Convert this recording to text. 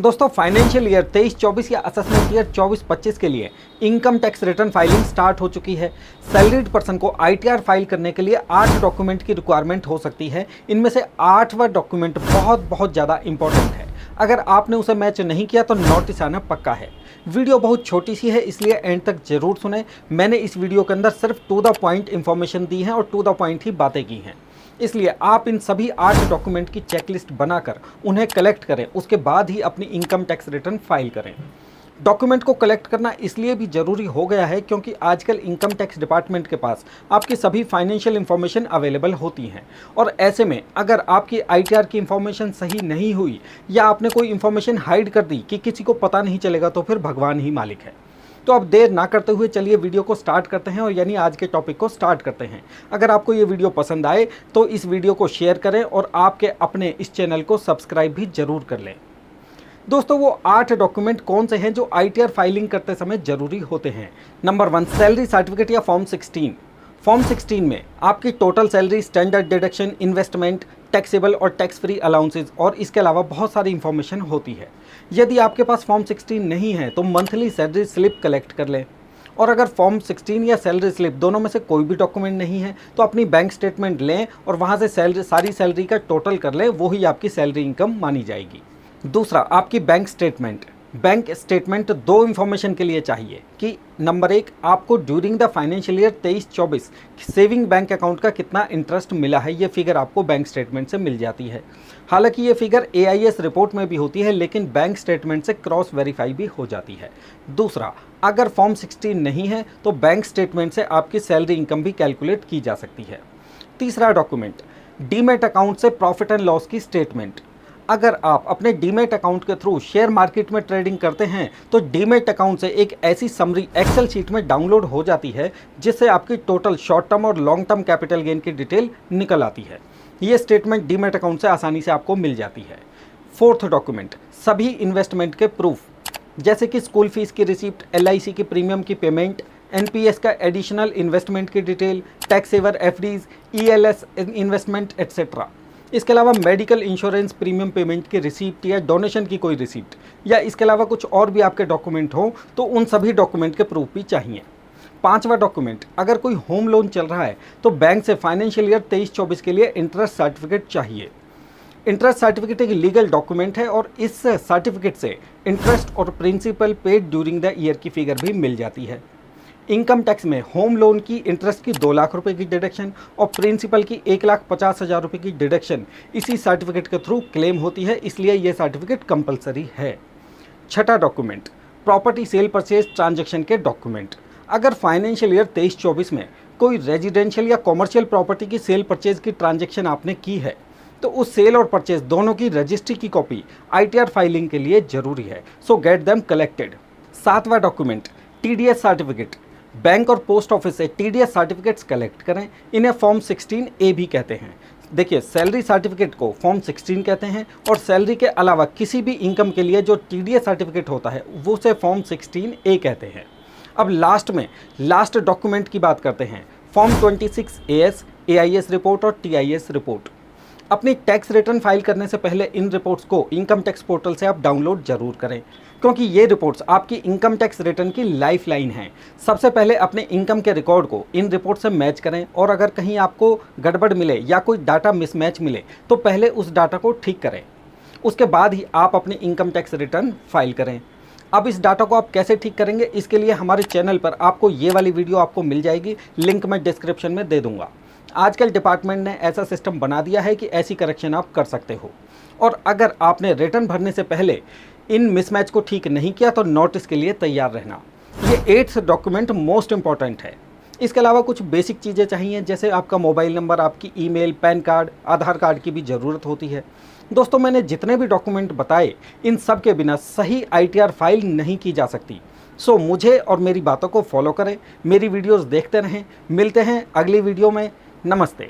दोस्तों financial year 23-24 या assessment year 24-25 के लिए income tax return filing start हो चुकी है। सैलरीड पर्सन को आईटीआर फाइल करने के लिए 8 डॉक्यूमेंट की रिक्वायरमेंट हो सकती है। इनमें से 8वां डॉक्यूमेंट बहुत ज़्यादा इंपॉर्टेंट है। अगर आपने उसे मैच नहीं किया तो नोटिस आना पक्का है। वीडियो बहुत छोटी सी है, इसलिए एंड तक जरूर सुने। मैंने इस वीडियो के अंदर सिर्फ टू द पॉइंट इंफॉर्मेशन दी है और टू द पॉइंट ही बातें की हैं। इसलिए आप इन सभी 8 डॉक्यूमेंट की चेकलिस्ट बनाकर उन्हें कलेक्ट करें, उसके बाद ही अपनी इनकम टैक्स रिटर्न फाइल करें। डॉक्यूमेंट को कलेक्ट करना इसलिए भी ज़रूरी हो गया है क्योंकि आजकल इनकम टैक्स डिपार्टमेंट के पास आपकी सभी फाइनेंशियल इन्फॉर्मेशन अवेलेबल होती हैं और ऐसे में अगर आपकी आईटीआर की इन्फॉर्मेशन सही नहीं हुई या आपने कोई इन्फॉर्मेशन हाइड कर दी कि किसी को पता नहीं चलेगा तो फिर भगवान ही मालिक है। तो अब देर ना करते हुए चलिए वीडियो को स्टार्ट करते हैं और यानी आज के टॉपिक को स्टार्ट करते हैं। अगर आपको ये वीडियो पसंद आए तो इस वीडियो को शेयर करें और आपके अपने इस चैनल को सब्सक्राइब भी जरूर कर लें। दोस्तों वो 8 डॉक्यूमेंट कौन से हैं जो आईटीआर फाइलिंग करते समय जरूरी होते हैं। नंबर 1, सैलरी सर्टिफिकेट या फॉर्म 16। फॉर्म 16 में आपकी total salary, standard deduction, investment, taxable और टैक्स फ्री अलाउंसेज और इसके अलावा बहुत सारी इंफॉर्मेशन होती है। यदि आपके पास फॉर्म 16 नहीं है तो मंथली सैलरी स्लिप कलेक्ट कर लें और अगर फॉर्म 16 या सैलरी स्लिप दोनों में से कोई भी डॉक्यूमेंट नहीं है तो अपनी बैंक स्टेटमेंट लें और वहाँ से सारी सैलरी का टोटल कर लें, वही आपकी सैलरी इनकम मानी जाएगी। दूसरा, आपकी bank statement. Bank statement 2 information के लिए चाहिए कि नंबर 1, आपको during the financial year 23-24 saving bank account का कितना इंटरेस्ट मिला है। ये फिगर आपको बैंक स्टेटमेंट से मिल जाती है। हालांकि ये फिगर AIS रिपोर्ट में भी होती है लेकिन बैंक स्टेटमेंट से क्रॉस वेरीफाई भी हो जाती है। दूसरा, अगर फॉर्म 16 नहीं है तो बैंक स्टेटमेंट से आपकी सैलरी इनकम भी कैलकुलेट की जा सकती है। तीसरा डॉक्यूमेंट, डीमैट अकाउंट से प्रॉफिट एंड लॉस की स्टेटमेंट। अगर आप अपने डीमैट अकाउंट के थ्रू शेयर मार्केट में ट्रेडिंग करते हैं तो डीमैट अकाउंट से एक ऐसी समरी एक्सेल शीट में डाउनलोड हो जाती है जिससे आपकी टोटल शॉर्ट टर्म और लॉन्ग टर्म कैपिटल गेन की डिटेल निकल आती है। ये स्टेटमेंट डीमैट अकाउंट से आसानी से आपको मिल जाती है। फोर्थ डॉक्यूमेंट, सभी इन्वेस्टमेंट के प्रूफ जैसे कि स्कूल फीस की रिसिप्ट, LIC की प्रीमियम की पेमेंट, NPS का एडिशनल इन्वेस्टमेंट की detail, tax saver FDs, ELS investment etcetera. इसके अलावा मेडिकल इंश्योरेंस प्रीमियम पेमेंट की रिसिप्ट या डोनेशन की कोई रिसिप्ट या इसके अलावा कुछ और भी आपके डॉक्यूमेंट हो तो उन सभी डॉक्यूमेंट के प्रूफ भी चाहिए। 5वां डॉक्यूमेंट, अगर कोई होम लोन चल रहा है तो बैंक से फाइनेंशियल ईयर 23-24 के लिए इंटरेस्ट सर्टिफिकेट चाहिए। इंटरेस्ट सर्टिफिकेट एक लीगल डॉक्यूमेंट है और इस सर्टिफिकेट से इंटरेस्ट और principal paid during the year की फिगर भी मिल जाती है। इनकम टैक्स में होम लोन की इंटरेस्ट की 2 लाख रुपए की डिडक्शन और प्रिंसिपल की 1,50,000 रुपये की डिडक्शन इसी सर्टिफिकेट के थ्रू क्लेम होती है, इसलिए यह सर्टिफिकेट कंपलसरी है। 6वां document, property sale purchase transaction के डॉक्यूमेंट। अगर फाइनेंशियल ईयर 23-24 में कोई रेजिडेंशियल या कॉमर्शियल प्रॉपर्टी की सेल परचेज की ट्रांजैक्शन आपने की है तो उस सेल और परचेज दोनों की रजिस्ट्री की कॉपी आईटीआर फाइलिंग के लिए जरूरी है, सो गेट देम कलेक्टेड। 7वां डॉक्यूमेंट, TDS सर्टिफिकेट। बैंक और पोस्ट ऑफिस से TDS सर्टिफिकेट्स कलेक्ट करें, इन्हें फॉर्म 16A भी कहते हैं। देखिए, सैलरी सर्टिफिकेट को फॉर्म 16 कहते हैं और सैलरी के अलावा किसी भी इनकम के लिए जो TDS सर्टिफिकेट होता है वो से फॉर्म 16A कहते हैं। अब लास्ट डॉक्यूमेंट की बात करते हैं, फॉर्म 26AS, AIS रिपोर्ट और TIS रिपोर्ट। अपनी टैक्स रिटर्न फाइल करने से पहले इन रिपोर्ट्स को इनकम टैक्स पोर्टल से आप डाउनलोड जरूर करें क्योंकि ये रिपोर्ट्स आपकी इनकम टैक्स रिटर्न की लाइफलाइन हैं। सबसे पहले अपने इनकम के रिकॉर्ड को इन रिपोर्ट से मैच करें और अगर कहीं आपको गड़बड़ मिले या कोई डाटा मिसमैच मिले तो पहले उस डाटा को ठीक करें, उसके बाद ही आप अपनी इनकम टैक्स रिटर्न फाइल करें। अब इस डाटा को आप कैसे ठीक करेंगे, इसके लिए हमारे चैनल पर आपको ये वाली वीडियो आपको मिल जाएगी, लिंक मैं डिस्क्रिप्शन में दे दूंगा। आजकल डिपार्टमेंट ने ऐसा सिस्टम बना दिया है कि ऐसी करेक्शन आप कर सकते हो और अगर आपने रिटर्न भरने से पहले इन मिसमैच को ठीक नहीं किया तो नोटिस के लिए तैयार रहना। ये 8th डॉक्यूमेंट मोस्ट इंपॉर्टेंट है। इसके अलावा कुछ बेसिक चीज़ें चाहिए जैसे आपका मोबाइल नंबर, आपकी ईमेल, पैन कार्ड, आधार कार्ड की भी ज़रूरत होती है। दोस्तों, मैंने जितने भी डॉक्यूमेंट बताए इन सब के बिना सही आईटीआर फाइल नहीं की जा सकती। सो मुझे और मेरी बातों को फॉलो करें, मेरी वीडियोज़ देखते रहें। मिलते हैं अगली वीडियो में। नमस्ते।